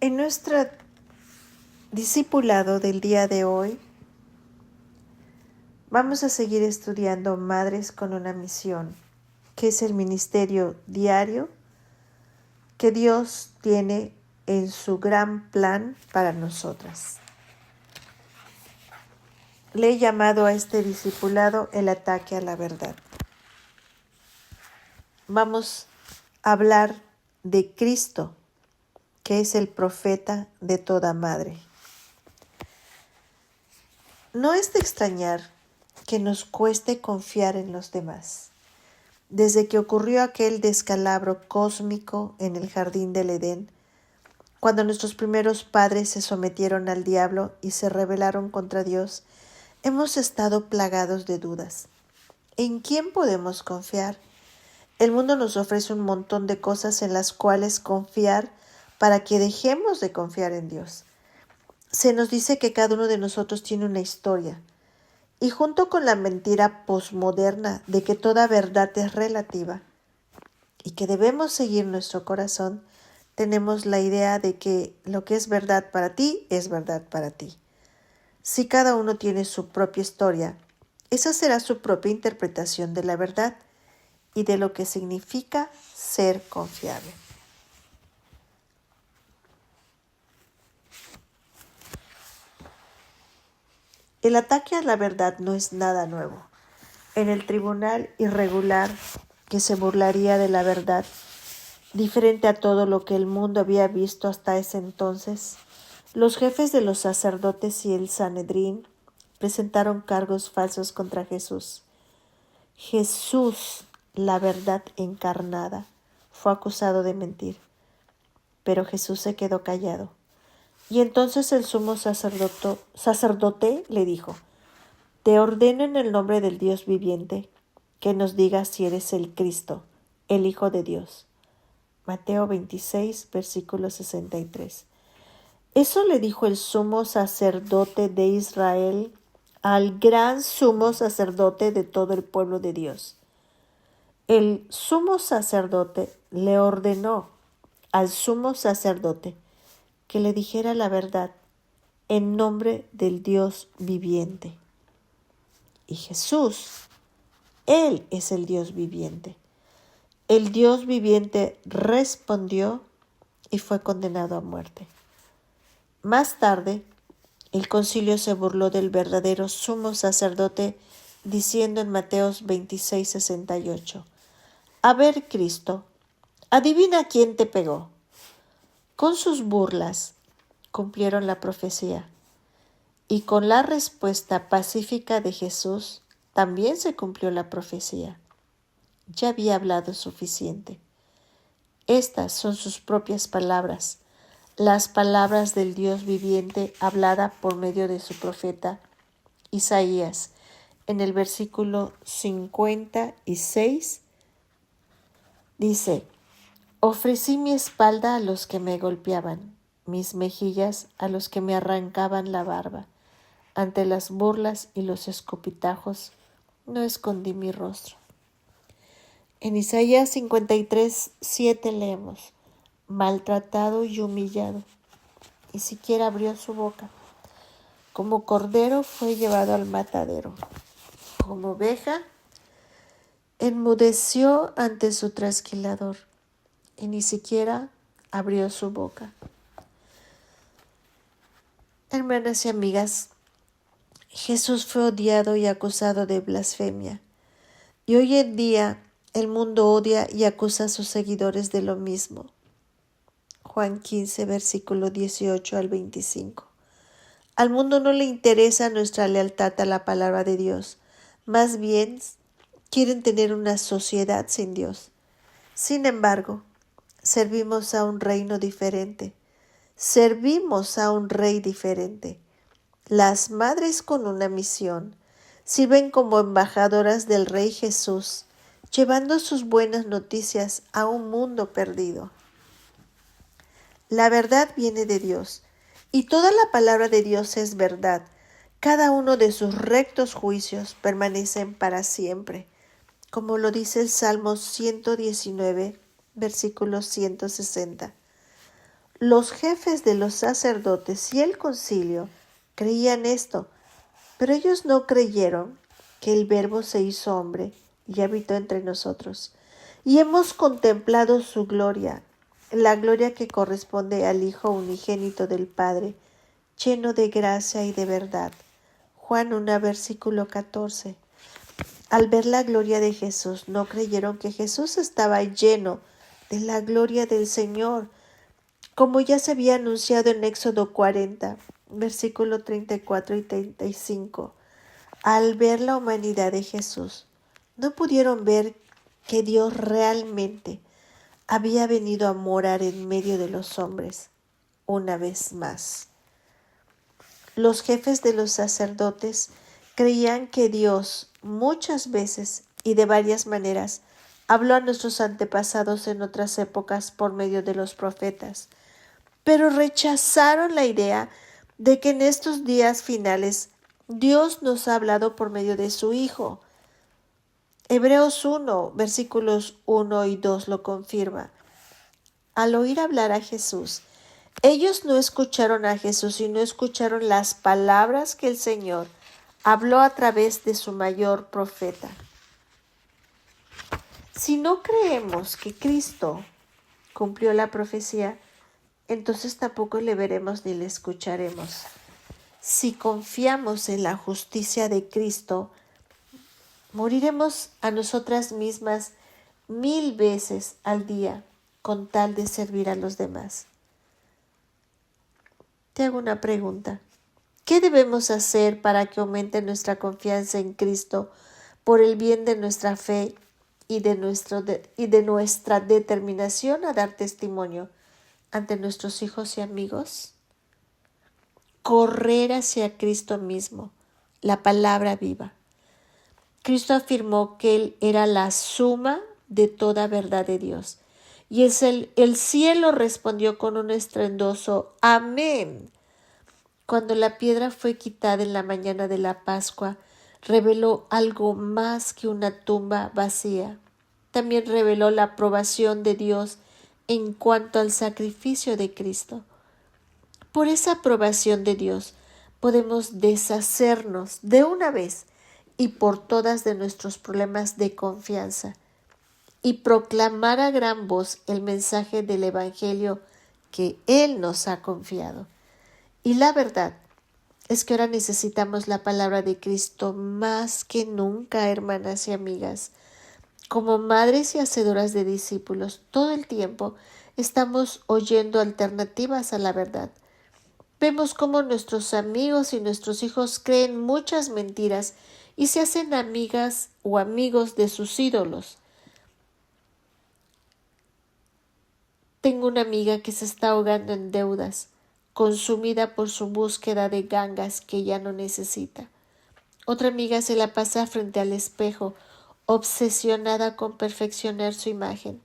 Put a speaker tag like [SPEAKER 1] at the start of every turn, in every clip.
[SPEAKER 1] En nuestro discipulado del día de hoy vamos a seguir estudiando Madres con una Misión, que es el ministerio diario que Dios tiene en su gran plan para nosotras. Le he llamado a este discipulado el ataque a la verdad. Vamos a hablar de Cristo, que es el profeta de toda madre. No es de extrañar que nos cueste confiar en los demás. Desde que ocurrió aquel descalabro cósmico en el jardín del Edén, cuando nuestros primeros padres se sometieron al diablo y se rebelaron contra Dios, hemos estado plagados de dudas. ¿En quién podemos confiar? El mundo nos ofrece un montón de cosas en las cuales confiar para que dejemos de confiar en Dios. Se nos dice que cada uno de nosotros tiene una historia, y junto con la mentira posmoderna de que toda verdad es relativa y que debemos seguir nuestro corazón, tenemos la idea de que lo que es verdad para ti es verdad para ti. Si cada uno tiene su propia historia, esa será su propia interpretación de la verdad y de lo que significa ser confiable. El ataque a la verdad no es nada nuevo. En el tribunal irregular que se burlaría de la verdad, diferente a todo lo que el mundo había visto hasta ese entonces, los jefes de los sacerdotes y el Sanedrín presentaron cargos falsos contra Jesús. Jesús, la verdad encarnada, fue acusado de mentir, pero Jesús se quedó callado. Y entonces el sumo sacerdote le dijo: Te ordeno en el nombre del Dios viviente que nos digas si eres el Cristo, el Hijo de Dios. Mateo 26, versículo 63. Eso le dijo el sumo sacerdote de Israel al gran sumo sacerdote de todo el pueblo de Dios. El sumo sacerdote le ordenó al sumo sacerdote que le dijera la verdad en nombre del Dios viviente. Y Jesús, Él es el Dios viviente. El Dios viviente respondió y fue condenado a muerte. Más tarde, el concilio se burló del verdadero sumo sacerdote diciendo en Mateo 26, 68: A ver, Cristo, adivina quién te pegó. Con sus burlas cumplieron la profecía, y con la respuesta pacífica de Jesús también se cumplió la profecía. Ya había hablado suficiente. Estas son sus propias palabras, las palabras del Dios viviente hablada por medio de su profeta Isaías. En el versículo 56 dice: Ofrecí mi espalda a los que me golpeaban, mis mejillas a los que me arrancaban la barba. Ante las burlas y los escupitajos no escondí mi rostro. En Isaías 53, 7 leemos: Maltratado y humillado, ni siquiera abrió su boca. Como cordero fue llevado al matadero. Como oveja, enmudeció ante su trasquilador y ni siquiera abrió su boca. Hermanas y amigas, Jesús fue odiado y acusado de blasfemia. Y hoy en día el mundo odia y acusa a sus seguidores de lo mismo. Juan 15, versículo 18 al 25. Al mundo no le interesa nuestra lealtad a la palabra de Dios. Más bien, quieren tener una sociedad sin Dios. Sin embargo, servimos a un reino diferente. Servimos a un rey diferente. Las madres con una misión sirven como embajadoras del Rey Jesús, llevando sus buenas noticias a un mundo perdido. La verdad viene de Dios, y toda la palabra de Dios es verdad. Cada uno de sus rectos juicios permanecen para siempre, como lo dice el Salmo 119, versículo 160. Los jefes de los sacerdotes y el concilio creían esto, pero ellos no creyeron que el Verbo se hizo hombre y habitó entre nosotros. Y hemos contemplado su gloria, la gloria que corresponde al Hijo unigénito del Padre, lleno de gracia y de verdad. Juan 1, versículo 14. Al ver la gloria de Jesús, no creyeron que Jesús estaba lleno de la gloria del Señor, como ya se había anunciado en Éxodo 40, versículo 34 y 35. Al ver la humanidad de Jesús, no pudieron ver que Dios realmente había venido a morar en medio de los hombres una vez más. Los jefes de los sacerdotes creían que Dios muchas veces y de varias maneras habló a nuestros antepasados en otras épocas por medio de los profetas, pero rechazaron la idea de que en estos días finales Dios nos ha hablado por medio de su Hijo. Hebreos 1, versículos 1 y 2 lo confirma. Al oír hablar a Jesús, ellos no escucharon a Jesús y no escucharon las palabras que el Señor habló a través de su mayor profeta. Si no creemos que Cristo cumplió la profecía, entonces tampoco le veremos ni le escucharemos. Si confiamos en la justicia de Cristo, moriremos a nosotras mismas 1000 veces al día con tal de servir a los demás. Te hago una pregunta. ¿Qué debemos hacer para que aumente nuestra confianza en Cristo por el bien de nuestra fe y de nuestra determinación a dar testimonio ante nuestros hijos y amigos? Correr hacia Cristo mismo, la palabra viva. Cristo afirmó que Él era la suma de toda verdad de Dios. Y el cielo respondió con un estruendoso amén. Cuando la piedra fue quitada en la mañana de la Pascua, reveló algo más que una tumba vacía. También reveló la aprobación de Dios en cuanto al sacrificio de Cristo. Por esa aprobación de Dios podemos deshacernos de una vez y por todas de nuestros problemas de confianza y proclamar a gran voz el mensaje del Evangelio que Él nos ha confiado. Y la verdad es que ahora necesitamos la palabra de Cristo más que nunca, hermanas y amigas. Como madres y hacedoras de discípulos, todo el tiempo estamos oyendo alternativas a la verdad. Vemos cómo nuestros amigos y nuestros hijos creen muchas mentiras y se hacen amigas o amigos de sus ídolos. Tengo una amiga que se está ahogando en deudas, consumida por su búsqueda de gangas que ya no necesita. Otra amiga se la pasa frente al espejo, obsesionada con perfeccionar su imagen.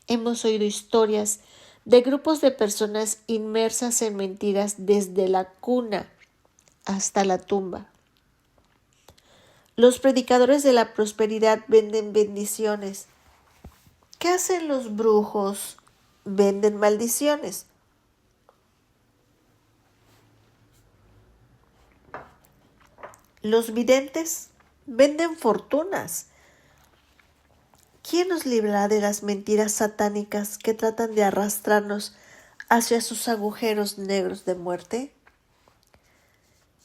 [SPEAKER 1] Hemos oído historias de grupos de personas inmersas en mentiras desde la cuna hasta la tumba. Los predicadores de la prosperidad venden bendiciones. ¿Qué hacen los brujos? Venden maldiciones. Los videntes venden fortunas. ¿Quién nos librará de las mentiras satánicas que tratan de arrastrarnos hacia sus agujeros negros de muerte?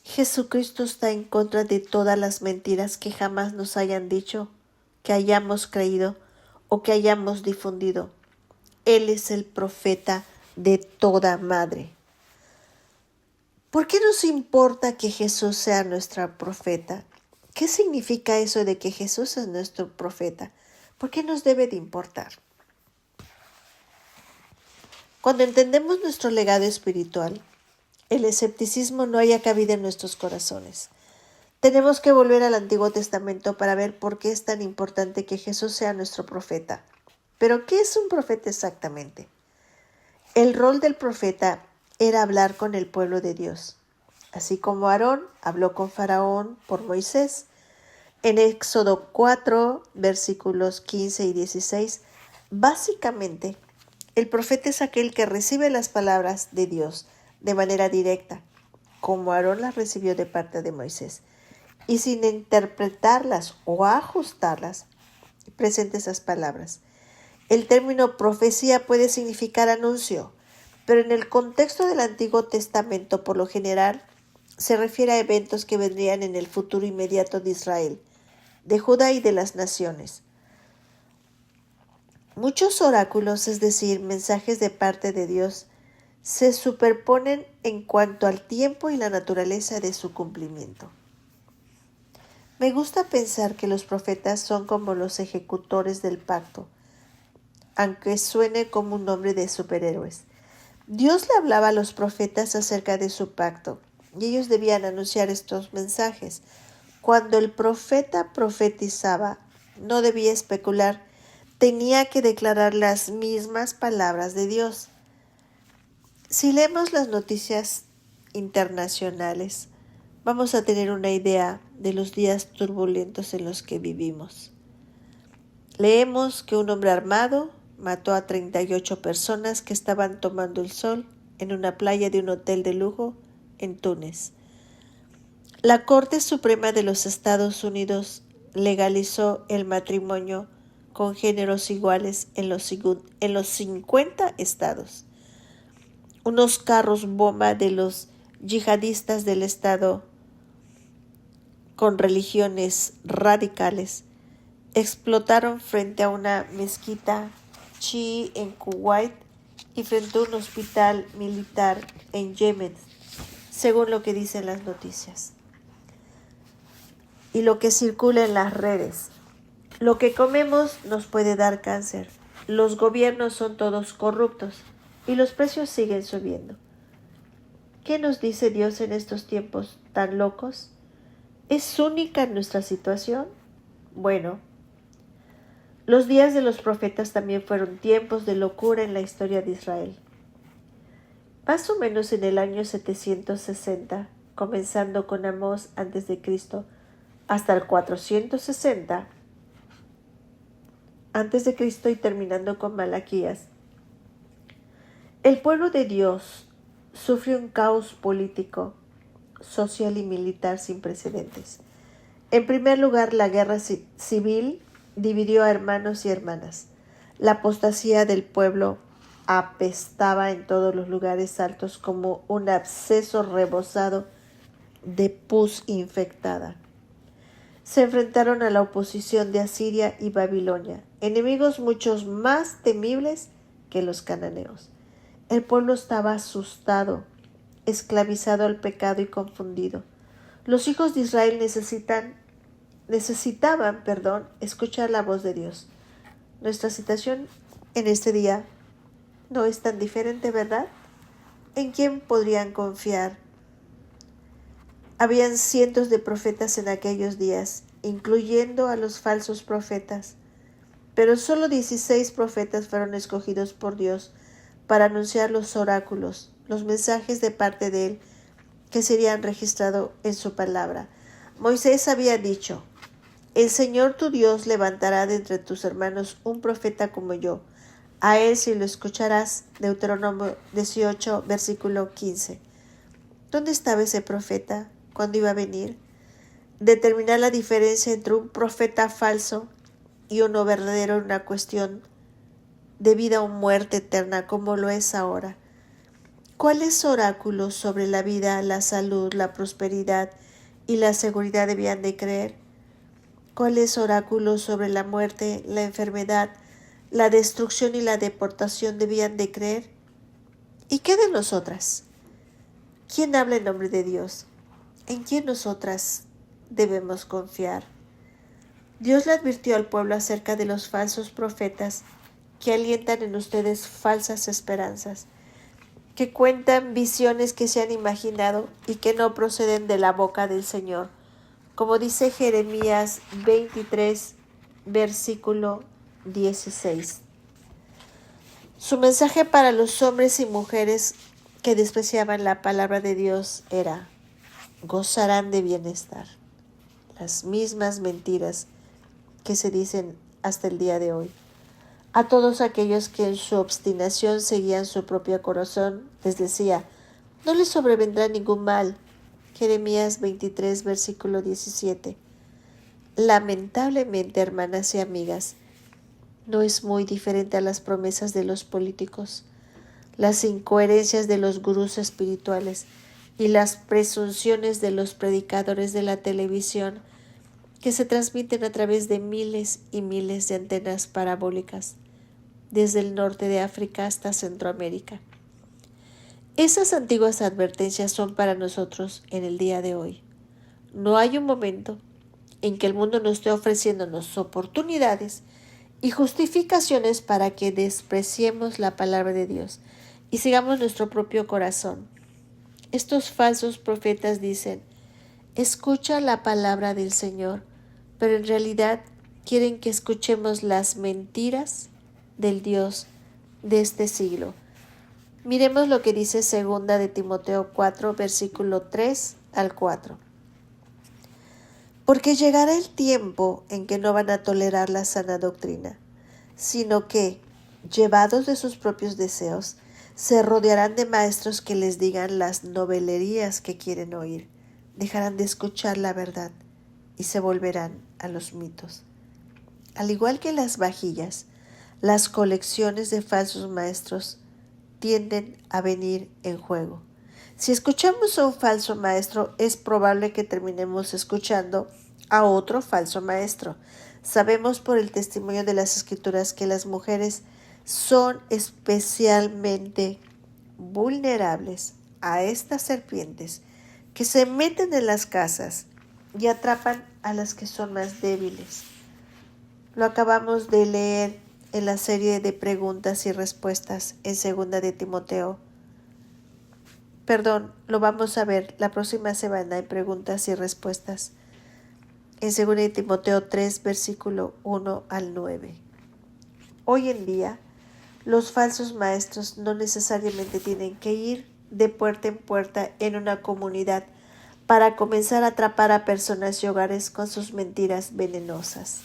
[SPEAKER 1] Jesucristo está en contra de todas las mentiras que jamás nos hayan dicho, que hayamos creído o que hayamos difundido. Él es el profeta de toda madre. ¿Por qué nos importa que Jesús sea nuestra profeta? ¿Qué significa eso de que Jesús es nuestro profeta? ¿Por qué nos debe de importar? Cuando entendemos nuestro legado espiritual, el escepticismo no haya cabida en nuestros corazones. Tenemos que volver al Antiguo Testamento para ver por qué es tan importante que Jesús sea nuestro profeta. ¿Pero qué es un profeta exactamente? El rol del profeta era hablar con el pueblo de Dios, así como Aarón habló con Faraón por Moisés. En Éxodo 4, versículos 15 y 16, básicamente El profeta es aquel que recibe las palabras de Dios de manera directa, como Aarón las recibió de parte de Moisés, y sin interpretarlas o ajustarlas, presenta esas palabras. El término profecía puede significar anuncio, pero en el contexto del Antiguo Testamento, por lo general, se refiere a eventos que vendrían en el futuro inmediato de Israel, de Judá y de las naciones. Muchos oráculos, es decir, mensajes de parte de Dios, se superponen en cuanto al tiempo y la naturaleza de su cumplimiento. Me gusta pensar que los profetas son como los ejecutores del pacto, aunque suene como un nombre de superhéroes. Dios le hablaba a los profetas acerca de su pacto, y ellos debían anunciar estos mensajes. Cuando el profeta profetizaba, no debía especular, tenía que declarar las mismas palabras de Dios. Si leemos las noticias internacionales, vamos a tener una idea de los días turbulentos en los que vivimos. Leemos que un hombre armado mató a 38 personas que estaban tomando el sol en una playa de un hotel de lujo en Túnez. La Corte Suprema de los Estados Unidos legalizó el matrimonio con géneros iguales en los 50 estados. Unos carros bomba de los yihadistas del estado con religiones radicales explotaron frente a una mezquita chií en Kuwait y frente a un hospital militar en Yemen, según lo que dicen las noticias y lo que circula en las redes. Lo que comemos nos puede dar cáncer. Los gobiernos son todos corruptos y los precios siguen subiendo. ¿Qué nos dice Dios en estos tiempos tan locos? ¿Es única nuestra situación? Bueno, los días de los profetas también fueron tiempos de locura en la historia de Israel. Más o menos en el año 760, comenzando con Amós a.C., hasta el 460 a.C. y terminando con Malaquías, el pueblo de Dios sufrió un caos político, social y militar sin precedentes. En primer lugar, la guerra civil dividió a hermanos y hermanas. La apostasía del pueblo apestaba en todos los lugares altos como un absceso rebosado de pus infectada. Se enfrentaron a la oposición de Asiria y Babilonia, enemigos muchos más temibles que los cananeos. El pueblo estaba asustado, esclavizado al pecado y confundido. Los hijos de Israel necesitaban escuchar la voz de Dios. Nuestra situación en este día no es tan diferente, ¿verdad? ¿En quién podrían confiar? Habían cientos de profetas en aquellos días, incluyendo a los falsos profetas, pero solo 16 profetas fueron escogidos por Dios para anunciar los oráculos, los mensajes de parte de Él que serían registrados en su palabra. Moisés había dicho: el Señor tu Dios levantará de entre tus hermanos un profeta como yo. A él si lo escucharás. Deuteronomio 18, versículo 15. ¿Dónde estaba ese profeta cuando iba a venir? Determinar la diferencia entre un profeta falso y uno verdadero en una cuestión de vida o muerte eterna, como lo es ahora. ¿Cuáles oráculos sobre la vida, la salud, la prosperidad y la seguridad debían de creer? ¿Cuáles oráculos sobre la muerte, la enfermedad, la destrucción y la deportación debían de creer? ¿Y qué de nosotras? ¿Quién habla en nombre de Dios? ¿En quién nosotras debemos confiar? Dios le advirtió al pueblo acerca de los falsos profetas que alientan en ustedes falsas esperanzas, que cuentan visiones que se han imaginado y que no proceden de la boca del Señor, como dice Jeremías 23, versículo 16. Su mensaje para los hombres y mujeres que despreciaban la palabra de Dios era: gozarán de bienestar. Las mismas mentiras que se dicen hasta el día de hoy. A todos aquellos que en su obstinación seguían su propio corazón, les decía, no les sobrevendrá ningún mal. Jeremías 23, versículo 17. Lamentablemente, hermanas y amigas, no es muy diferente a las promesas de los políticos, las incoherencias de los gurús espirituales y las presunciones de los predicadores de la televisión que se transmiten a través de miles y miles de antenas parabólicas, desde el norte de África hasta Centroamérica. Esas antiguas advertencias son para nosotros en el día de hoy. No hay un momento en que el mundo no esté ofreciéndonos oportunidades y justificaciones para que despreciemos la palabra de Dios y sigamos nuestro propio corazón. Estos falsos profetas dicen, escucha la palabra del Señor, pero en realidad quieren que escuchemos las mentiras del Dios de este siglo. Miremos lo que dice 2 de Timoteo 4, versículo 3 al 4. Porque llegará el tiempo en que no van a tolerar la sana doctrina, sino que, llevados de sus propios deseos, se rodearán de maestros que les digan las novelerías que quieren oír, dejarán de escuchar la verdad y se volverán a los mitos. Al igual que las vajillas, las colecciones de falsos maestros tienden a venir en juego. Si escuchamos a un falso maestro, es probable que terminemos escuchando a otro falso maestro. Sabemos por el testimonio de las Escrituras que las mujeres son especialmente vulnerables a estas serpientes que se meten en las casas y atrapan a las que son más débiles. Lo acabamos de leer en la serie de preguntas y respuestas en 2 de Timoteo. Lo vamos a ver la próxima semana en preguntas y respuestas en 2 de Timoteo 3, versículo 1 al 9. Hoy en día, los falsos maestros no necesariamente tienen que ir de puerta en puerta en una comunidad para comenzar a atrapar a personas y hogares con sus mentiras venenosas.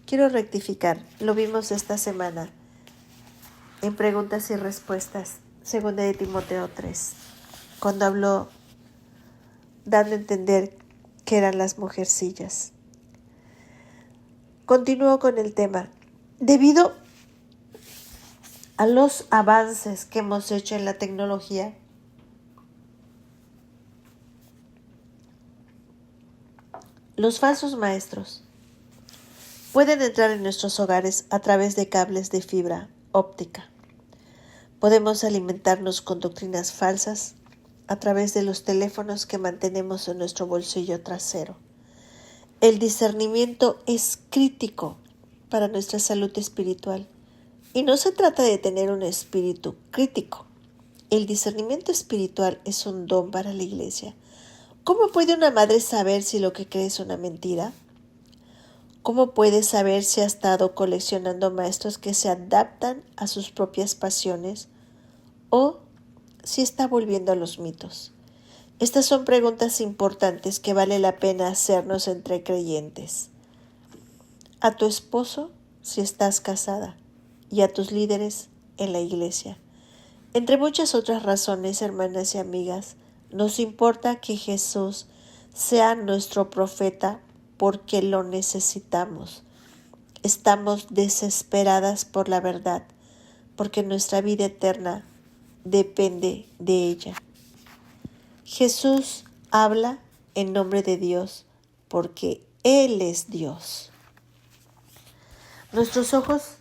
[SPEAKER 1] Quiero rectificar, lo vimos esta semana en preguntas y respuestas, 2 de Timoteo 3, cuando habló dando a entender que eran las mujercillas. Continúo con el tema. Debido a los avances que hemos hecho en la tecnología, los falsos maestros pueden entrar en nuestros hogares a través de cables de fibra óptica. Podemos alimentarnos con doctrinas falsas a través de los teléfonos que mantenemos en nuestro bolsillo trasero. El discernimiento es crítico para nuestra salud espiritual y no se trata de tener un espíritu crítico. El discernimiento espiritual es un don para la iglesia. ¿Cómo puede una madre saber si lo que cree es una mentira? ¿Cómo puede saber si ha estado coleccionando maestros que se adaptan a sus propias pasiones o si está volviendo a los mitos? Estas son preguntas importantes que vale la pena hacernos entre creyentes. A tu esposo si estás casada y a tus líderes en la iglesia. Entre muchas otras razones, hermanas y amigas, nos importa que Jesús sea nuestro profeta porque lo necesitamos. Estamos desesperadas por la verdad, porque nuestra vida eterna depende de ella. Jesús habla en nombre de Dios porque Él es Dios. Nuestros ojos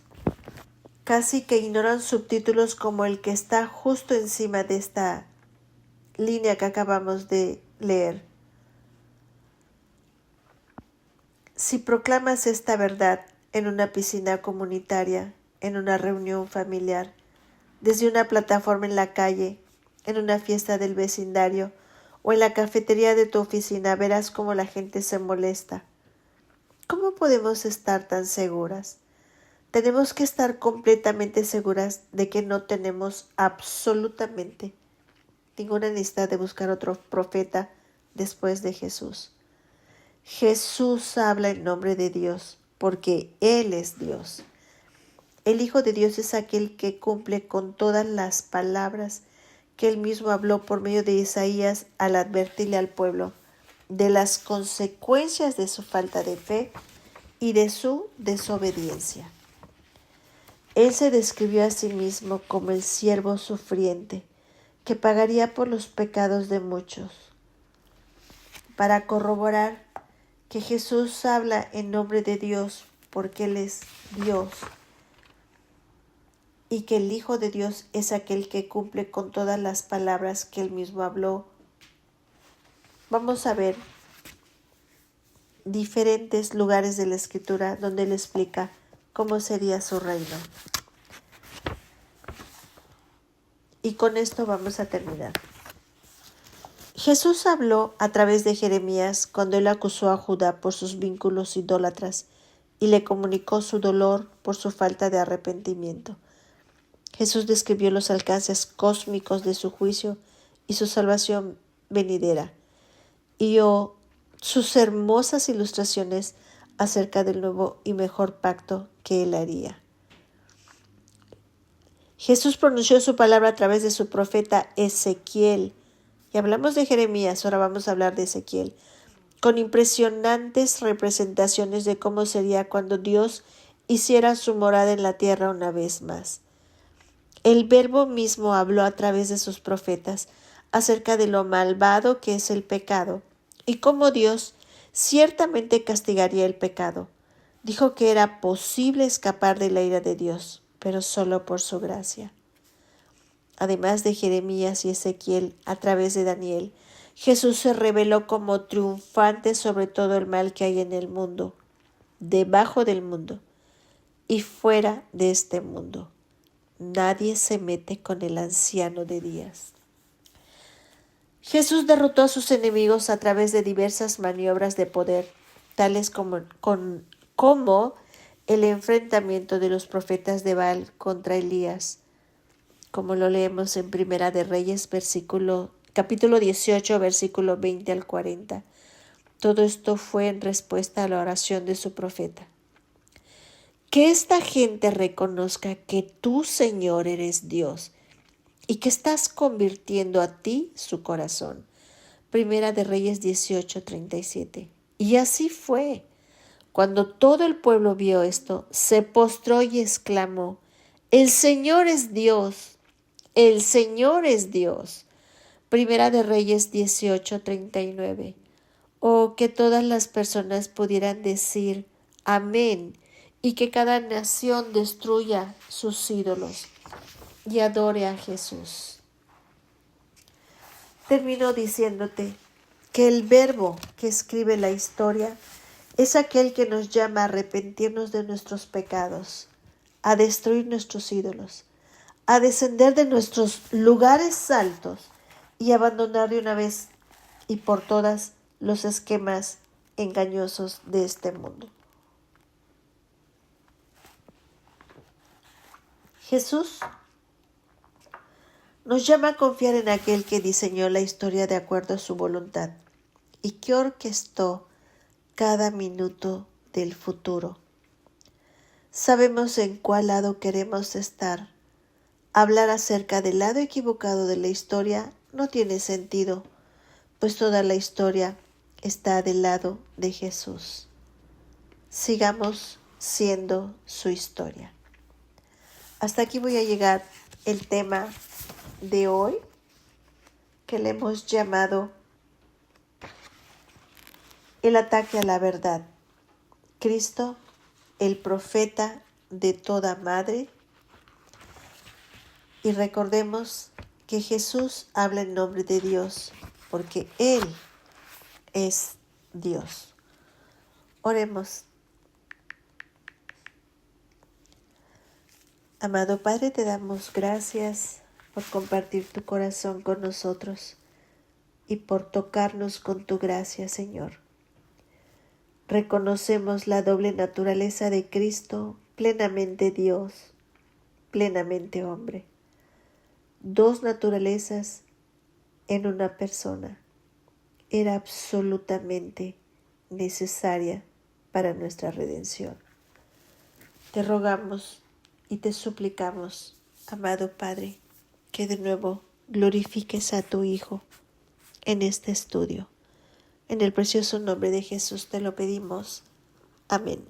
[SPEAKER 1] casi que ignoran subtítulos como el que está justo encima de esta línea que acabamos de leer. Si proclamas esta verdad en una piscina comunitaria, en una reunión familiar, desde una plataforma en la calle, en una fiesta del vecindario o en la cafetería de tu oficina, verás cómo la gente se molesta. ¿Cómo podemos estar tan seguras? Tenemos que estar completamente seguras de que no tenemos absolutamente ninguna necesidad de buscar otro profeta después de Jesús. Jesús habla en nombre de Dios porque Él es Dios. El Hijo de Dios es aquel que cumple con todas las palabras que él mismo habló por medio de Isaías al advertirle al pueblo de las consecuencias de su falta de fe y de su desobediencia. Él se describió a sí mismo como el siervo sufriente que pagaría por los pecados de muchos. Para corroborar que Jesús habla en nombre de Dios porque Él es Dios y que el Hijo de Dios es aquel que cumple con todas las palabras que Él mismo habló, vamos a ver diferentes lugares de la Escritura donde Él explica cómo sería su reino. Y con esto vamos a terminar. Jesús habló a través de Jeremías cuando él acusó a Judá por sus vínculos idólatras y le comunicó su dolor por su falta de arrepentimiento. Jesús describió los alcances cósmicos de su juicio y su salvación venidera, y dio sus hermosas ilustraciones acerca del nuevo y mejor pacto que él haría. Jesús pronunció su palabra a través de su profeta Ezequiel. Y hablamos de Jeremías, ahora vamos a hablar de Ezequiel, con impresionantes representaciones de cómo sería cuando Dios hiciera su morada en la tierra una vez más. El Verbo mismo habló a través de sus profetas acerca de lo malvado que es el pecado y cómo Dios ciertamente castigaría el pecado. Dijo que era posible escapar de la ira de Dios, pero solo por su gracia. Además de Jeremías y Ezequiel, a través de Daniel, Jesús se reveló como triunfante sobre todo el mal que hay en el mundo, debajo del mundo y fuera de este mundo. Nadie se mete con el anciano de días. Jesús derrotó a sus enemigos a través de diversas maniobras de poder, tales como el enfrentamiento de los profetas de Baal contra Elías, como lo leemos en Primera de Reyes, capítulo 18, versículo 20 al 40. Todo esto fue en respuesta a la oración de su profeta. Que esta gente reconozca que tú, Señor, eres Dios y que estás convirtiendo a ti su corazón. Primera de Reyes 18, 37. Y así fue. Cuando todo el pueblo vio esto, se postró y exclamó: El Señor es Dios. El Señor es Dios. Primera de Reyes 18, 39. Oh, que todas las personas pudieran decir amén y que cada nación destruya sus ídolos y adore a Jesús. Termino diciéndote que el Verbo que escribe la historia es aquel que nos llama a arrepentirnos de nuestros pecados, a destruir nuestros ídolos, a descender de nuestros lugares altos y abandonar de una vez y por todas los esquemas engañosos de este mundo. Jesús nos llama a confiar en aquel que diseñó la historia de acuerdo a su voluntad y que orquestó cada minuto del futuro. Sabemos en cuál lado queremos estar. Hablar acerca del lado equivocado de la historia no tiene sentido, pues toda la historia está del lado de Jesús. Sigamos siendo su historia. Hasta aquí voy a llegar el tema de hoy, que le hemos llamado el ataque a la verdad. Cristo, el profeta de toda madre. Y recordemos que Jesús habla en nombre de Dios, porque Él es Dios. Oremos. Amado Padre, te damos gracias por compartir tu corazón con nosotros y por tocarnos con tu gracia, Señor. Reconocemos la doble naturaleza de Cristo, plenamente Dios, plenamente hombre. Dos naturalezas en una persona era absolutamente necesaria para nuestra redención. Te rogamos y te suplicamos, amado Padre, que de nuevo glorifiques a tu Hijo en este estudio. En el precioso nombre de Jesús te lo pedimos. Amén.